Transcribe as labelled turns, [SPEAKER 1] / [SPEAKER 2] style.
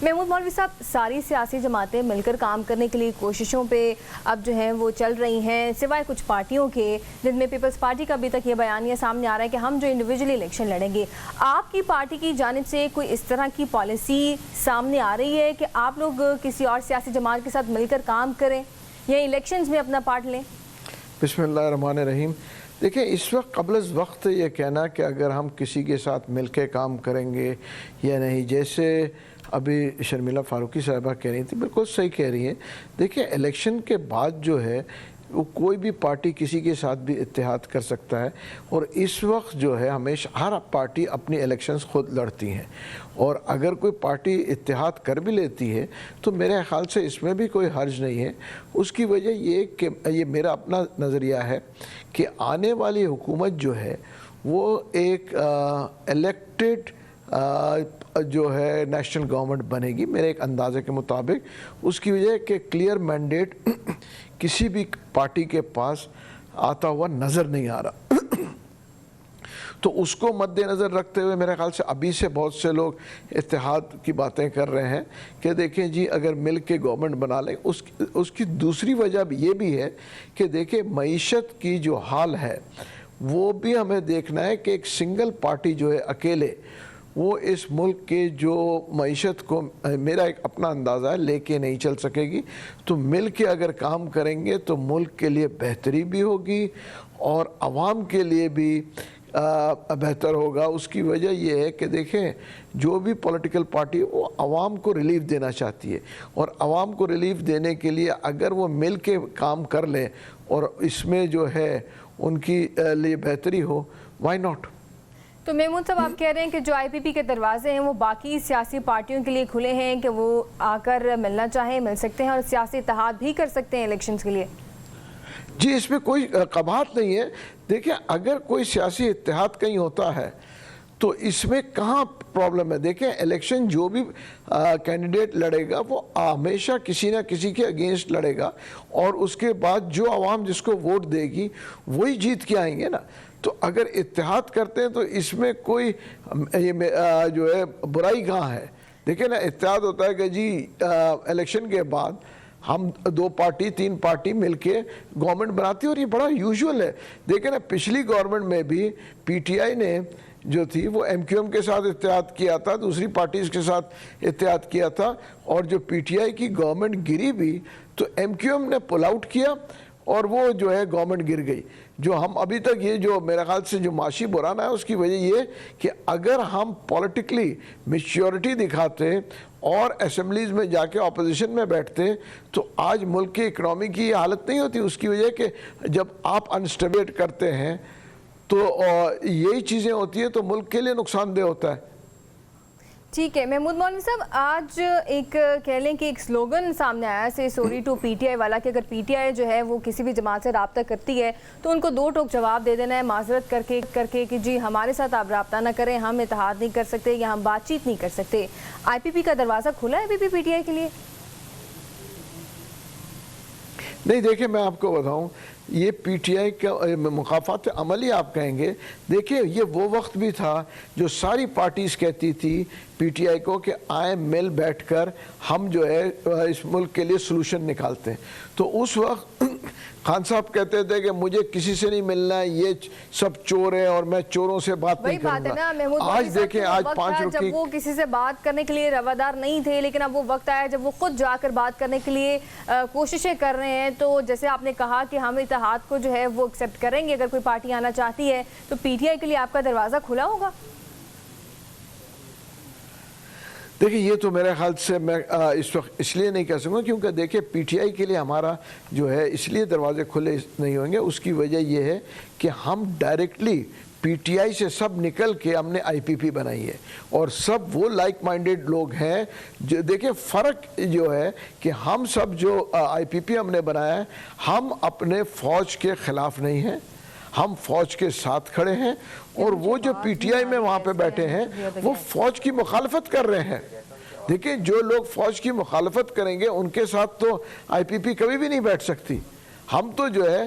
[SPEAKER 1] محمود مولوی صاحب، ساری سیاسی جماعتیں مل کر کام کرنے کے لیے کوششوں پہ اب جو ہیں وہ چل رہی ہیں، سوائے کچھ پارٹیوں کے، جن میں پیپلز پارٹی کا ابھی تک یہ بیانیہ سامنے آ رہا ہے کہ ہم جو انڈیویجولی الیکشن لڑیں گے۔ آپ کی پارٹی کی جانب سے کوئی اس طرح کی پالیسی سامنے آ رہی ہے کہ آپ لوگ کسی اور سیاسی جماعت کے ساتھ مل کر کام کریں یا الیکشنز میں اپنا پارٹ لیں؟
[SPEAKER 2] بسم اللہ الرحمن الرحیم۔ دیکھیں، اس وقت قبل از وقت یہ کہنا کہ اگر ہم کسی کے ساتھ مل کے کام کریں گے یا نہیں، جیسے ابھی شرمیلا فاروقی صاحبہ کہہ رہی تھی، بالکل صحیح کہہ رہی ہیں۔ دیکھیں، الیکشن کے بعد جو ہے وہ کوئی بھی پارٹی کسی کے ساتھ بھی اتحاد کر سکتا ہے، اور اس وقت جو ہے ہمیشہ ہر پارٹی اپنی الیکشنز خود لڑتی ہیں، اور اگر کوئی پارٹی اتحاد کر بھی لیتی ہے تو میرے خیال سے اس میں بھی کوئی حرج نہیں ہے۔ اس کی وجہ یہ کہ یہ میرا اپنا نظریہ ہے کہ آنے والی حکومت جو ہے وہ ایک الیکٹڈ جو ہے نیشنل گورنمنٹ بنے گی میرے ایک اندازے کے مطابق۔ اس کی وجہ کہ کلیئر مینڈیٹ کسی بھی پارٹی کے پاس آتا ہوا نظر نہیں آ رہا، تو اس کو مد نظر رکھتے ہوئے میرے خیال سے ابھی سے بہت سے لوگ اتحاد کی باتیں کر رہے ہیں کہ دیکھیں جی اگر مل کے گورنمنٹ بنا لیں۔ اس کی دوسری وجہ یہ بھی ہے کہ دیکھیں معیشت کی جو حال ہے وہ بھی ہمیں دیکھنا ہے کہ ایک سنگل پارٹی جو ہے اکیلے وہ اس ملک کے جو معیشت کو، میرا ایک اپنا اندازہ ہے، لے کے نہیں چل سکے گی۔ تو مل کے اگر کام کریں گے تو ملک کے لیے بہتری بھی ہوگی اور عوام کے لیے بھی بہتر ہوگا۔ اس کی وجہ یہ ہے کہ دیکھیں، جو بھی پولیٹیکل پارٹی وہ عوام کو ریلیف دینا چاہتی ہے، اور عوام کو ریلیف دینے کے لیے اگر وہ مل کے کام کر لیں اور اس میں جو ہے ان کی لیے بہتری ہو، وائی ناٹ۔
[SPEAKER 1] تو محمود صاحب، آپ کہہ رہے ہیں کہ جو آئی پی پی کے دروازے ہیں وہ باقی سیاسی پارٹیوں کے لیے کھلے ہیں کہ وہ آ کر ملنا چاہیں مل سکتے ہیں اور سیاسی اتحاد بھی کر سکتے ہیں الیکشنز کے لیے؟
[SPEAKER 2] جی، اس میں کوئی قباحت نہیں ہے۔ دیکھیں، اگر کوئی سیاسی اتحاد کہیں ہوتا ہے تو اس میں کہاں پرابلم ہے؟ دیکھیں، الیکشن جو بھی کینڈیڈیٹ لڑے گا وہ ہمیشہ کسی نہ کسی کے اگینسٹ لڑے گا، اور اس کے بعد جو عوام جس کو ووٹ دے گی وہی جیت کے آئیں گے نا۔ تو اگر اتحاد کرتے ہیں تو اس میں کوئی جو ہے برائی کہاں ہے؟ دیکھیں نا، اتحاد ہوتا ہے کہ جی الیکشن کے بعد ہم 2 پارٹی 3 پارٹی مل کے گورنمنٹ بناتی ہے، اور یہ بڑا یوزول ہے۔ دیکھیں نا، پچھلی گورنمنٹ میں بھی پی ٹی آئی نے جو تھی وہ ایم کیو ایم کے ساتھ اتحاد کیا تھا، دوسری پارٹیز کے ساتھ اتحاد کیا تھا، اور جو پی ٹی آئی کی گورنمنٹ گری بھی تو ایم کیو ایم نے پل آؤٹ کیا اور وہ جو ہے گورنمنٹ گر گئی۔ جو ہم ابھی تک یہ جو میرے خیال سے جو معاشی بحران ہے اس کی وجہ یہ کہ اگر ہم پولیٹیکلی میچیورٹی دکھاتے اور اسمبلیز میں جا کے اپوزیشن میں بیٹھتے تو آج ملک کی اکنامی کی یہ حالت نہیں ہوتی۔ اس کی وجہ کہ جب آپ انسٹیبلیٹ کرتے ہیں تو یہی چیزیں ہوتی ہیں تو ملک کے لیے نقصان دہ ہوتا ہے۔
[SPEAKER 1] ٹھیک ہے محمود مولوی صاحب، آج ایک کہہ لیں کہ ایک سلوگن سامنے آیا سے sorry to P T I والا کہ اگر پی ٹی آئی جو ہے وہ کسی بھی جماعت سے رابطہ کرتی ہے تو ان کو 2 ٹوک جواب دے دینا ہے معذرت کر کے کہ جی ہمارے ساتھ آپ رابطہ نہ کریں، ہم اتحاد نہیں کر سکتے یا ہم بات چیت نہیں کر سکتے۔ آئی پی پی کا دروازہ کھلا ہے پی ٹی آئی کے لیے؟
[SPEAKER 2] نہیں، دیکھیں میں آپ کو بتاؤں، یہ پی ٹی آئی کا مخالفت عملی آپ کہیں گے، دیکھیں یہ وہ وقت بھی تھا جو ساری پارٹیز کہتی تھی پی ٹی آئی کو کہ آئیں مل بیٹھ کر ہم جو ہے اس ملک کے لیے سلوشن نکالتے ہیں۔ تو اس وقت خان صاحب کہتے تھے کہ مجھے کسی سے نہیں ملنا ہے، یہ سب چور ہیں اور میں چوروں سے بات نہیں کروں گا۔ آج دیکھیں، آج 5 روپے
[SPEAKER 1] جب وہ کسی سے بات کرنے کے لیے روادار نہیں تھے، لیکن اب وہ وقت آیا جب وہ خود جا کر بات کرنے کے لیے کوششیں کر رہے ہیں۔ تو جیسے آپ نے کہا کہ ہم اتحاد کو جو ہے وہ ایکسیپٹ کریں گے، اگر کوئی پارٹی آنا چاہتی ہے تو پی ٹی آئی کے لیے آپ کا دروازہ کھلا ہوگا؟
[SPEAKER 2] دیکھیں، یہ تو میرے خیال سے میں اس وقت اس لیے نہیں کہہ سکوں کیونکہ دیکھیں پی ٹی آئی کے لیے ہمارا جو ہے اس لیے دروازے کھلے نہیں ہوں گے۔ اس کی وجہ یہ ہے کہ ہم ڈائریکٹلی پی ٹی آئی سے سب نکل کے ہم نے آئی پی پی بنائی ہے، اور سب وہ لائک مائنڈیڈ لوگ ہیں جو دیکھیں فرق جو ہے کہ ہم سب جو آئی پی پی ہم نے بنایا ہے، ہم اپنے فوج کے خلاف نہیں ہیں، ہم فوج کے ساتھ کھڑے ہیں، اور وہ جو پی ٹی آئی میں وہاں پہ بیٹھے ہیں وہ فوج کی مخالفت کر رہے ہیں۔ دیکھیں، جو لوگ فوج کی مخالفت کریں گے ان کے ساتھ تو آئی پی پی کبھی بھی نہیں بیٹھ سکتی۔ ہم تو جو ہے